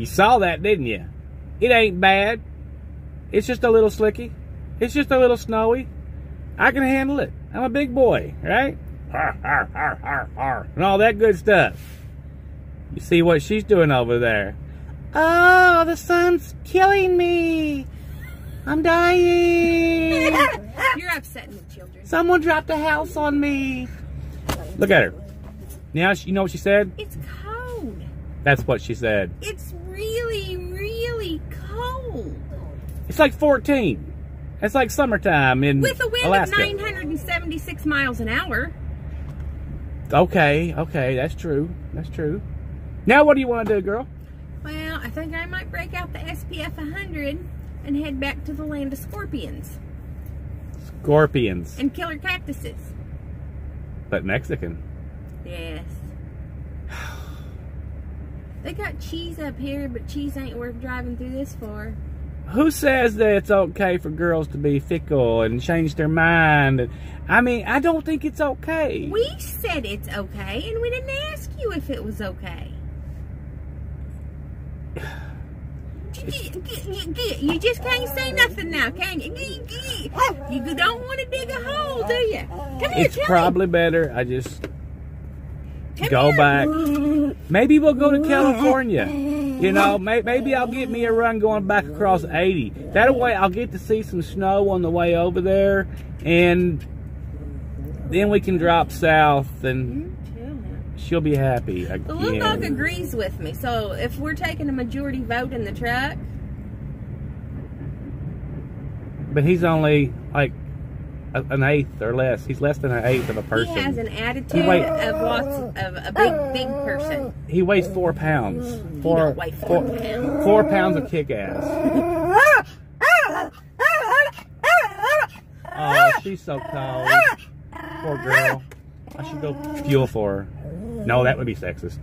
You saw that, didn't you? It ain't bad. It's just a little slicky. It's just a little snowy. I can handle it. I'm a big boy, right? Har, har, har, har, har, and all that good stuff. You see what she's doing over there? Oh, the sun's killing me. I'm dying. You're upsetting the children. Someone dropped a house on me. Look at her. Now, you know what she said? It's cold. That's what she said. It's really, really cold. It's like 14. It's like summertime in with a wind Alaska. of 976 miles an hour. Okay, that's true. That's true. Now what do you want to do, girl? Well, I think I might break out the SPF 100 and head back to the land of scorpions. Scorpions. And killer cactuses. But Mexican. Yes. They got cheese up here, but cheese ain't worth driving through this for. Who says that it's okay for girls to be fickle and change their mind? I mean, I don't think it's okay. We said it's okay, and we didn't ask you if it was okay. You just can't say nothing now, can you? You don't want to dig a hole, do you? Come here, it's probably better I just go back. Maybe we'll go to California. You know, maybe I'll get me a run going back across 80. That way I'll get to see some snow on the way over there, and then we can drop south, and she'll be happy again. The little dog agrees with me, so if we're taking a majority vote in the truck. But he's only like an eighth or less. He's less than an eighth of a person. He has an attitude of a big person. He weighs 4 pounds. He don't weigh 4 pounds. 4 pounds of kick-ass. Oh, she's so cold. Poor girl. I should go fuel for her. No, that would be sexist.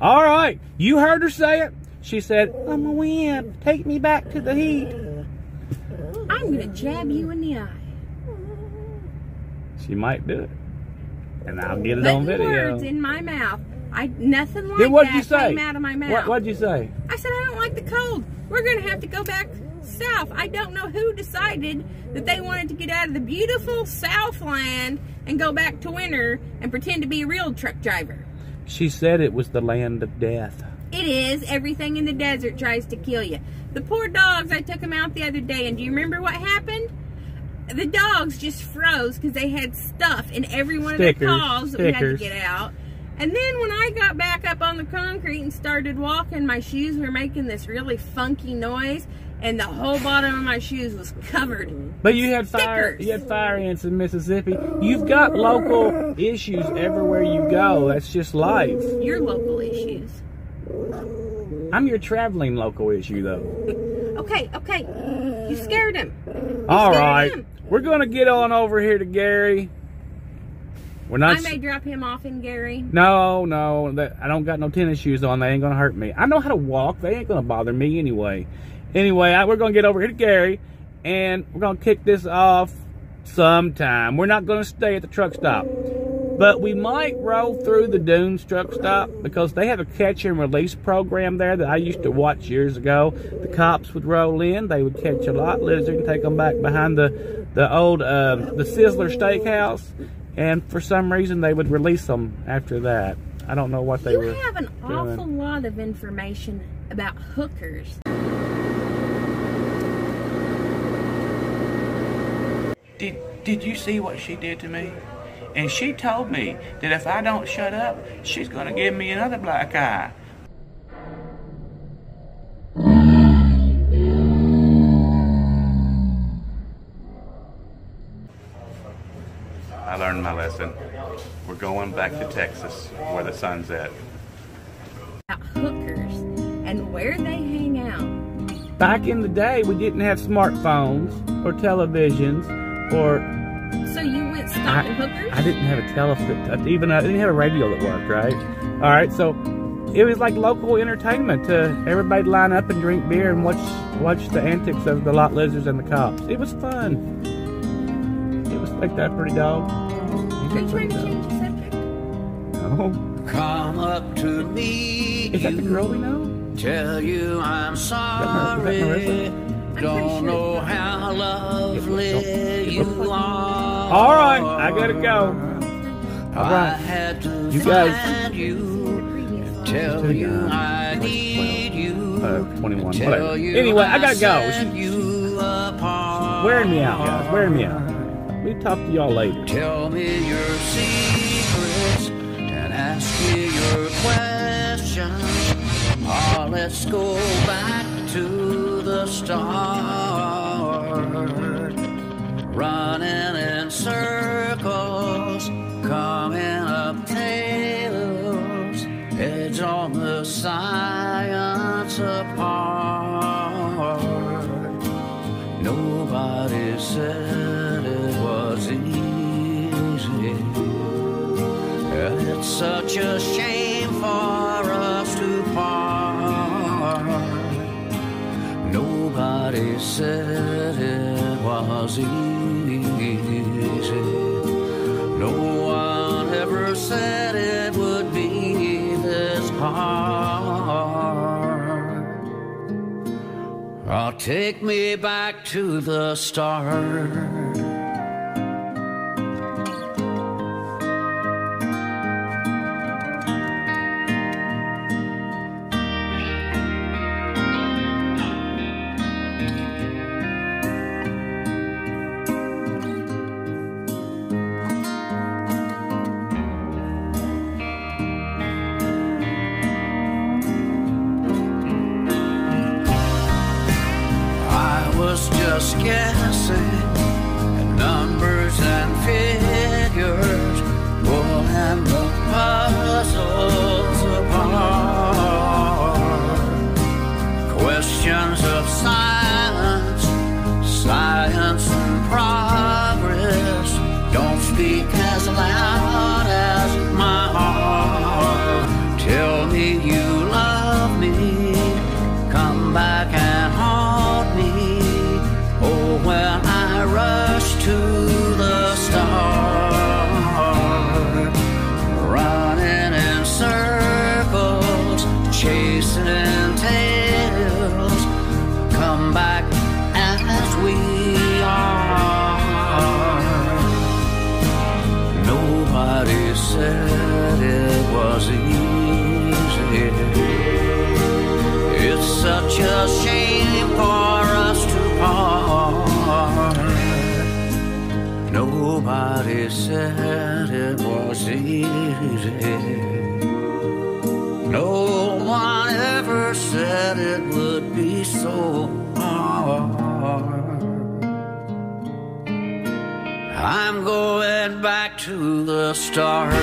All right, you heard her say it. She said, "I'm a wimp. Take me back to the heat." I'm gonna jab you in the eye. She might do it, and I'll get it on video. Words in my mouth. Nothing like then what'd that you say? came out of my mouth. What'd you say? I said I don't like the cold. We're gonna have to go back south. I don't know who decided that they wanted to get out of the beautiful Southland and go back to winter and pretend to be a real truck driver. She said it was the land of death. It is. Everything in the desert tries to kill you. The poor dogs, I took them out the other day, and do you remember what happened? The dogs just froze because they had stuff in every one of their paws that we had to get out. And then when I got back up on the concrete and started walking, my shoes were making this really funky noise, and the whole bottom of my shoes was covered. But you had fire. You had fire ants in Mississippi. You've got local issues everywhere you go. That's just life. Your local issues. I'm your traveling local issue, though. Okay. You scared him. All right. We're going to get on over here to Gary. We're not. I may drop him off in Gary. No. I don't got no tennis shoes on. They ain't going to hurt me. I know how to walk. They ain't going to bother me anyway. Anyway, we're going to get over here to Gary, and we're going to kick this off sometime. We're not going to stay at the truck stop. But we might roll through the Dunes truck stop because they have a catch and release program there that I used to watch years ago. The cops would roll in, they would catch a lot lizard and take them back behind the old the Sizzler Steakhouse, and for some reason they would release them after that. I don't know what they were doing. You have an awful lot of information about hookers. Did you see what she did to me? And she told me that if I don't shut up, she's going to give me another black eye. I learned my lesson. We're going back to Texas, where the sun's at. Hookers and where they hang out. Back in the day, we didn't have smartphones or televisions or... So you went stalking hookers? I didn't have a telephone, I didn't have a radio that worked, right? All right, so it was like local entertainment to everybody line up and drink beer and watch the antics of the lot lizards and the cops. It was fun. It was like that, pretty dog. Are you trying to change the subject? No. Come up to me. Is that the girl we know? tell you I'm sorry. Don't know how lovely you are. All right, I gotta go. All right, you guys. Tell you I need you. 21. Whatever. Anyway, I gotta go. Wearing me out, guys. Wearing me out. We talk to y'all later. Tell me your secrets and ask me your questions. Oh, let's go back to the start. Running in circles, coming up tails, heads on the science apart. Nobody said it was easy. It's such a shame for us to part. Nobody said it was easy. No one ever said it would be this hard. Oh, take me back to the start. Just guessing at numbers and figures, pulling the puzzles apart. Questions of science, science and progress don't speak as loud as my heart. Tell me you love me, come back and haunt me. Oh, when I rush to the start, running in circles, chasing tails, come back as we are. Nobody said it was easy. It's such a shame for us to part. Nobody said it was easy. No one ever said it would be so hard. I'm going back to the start.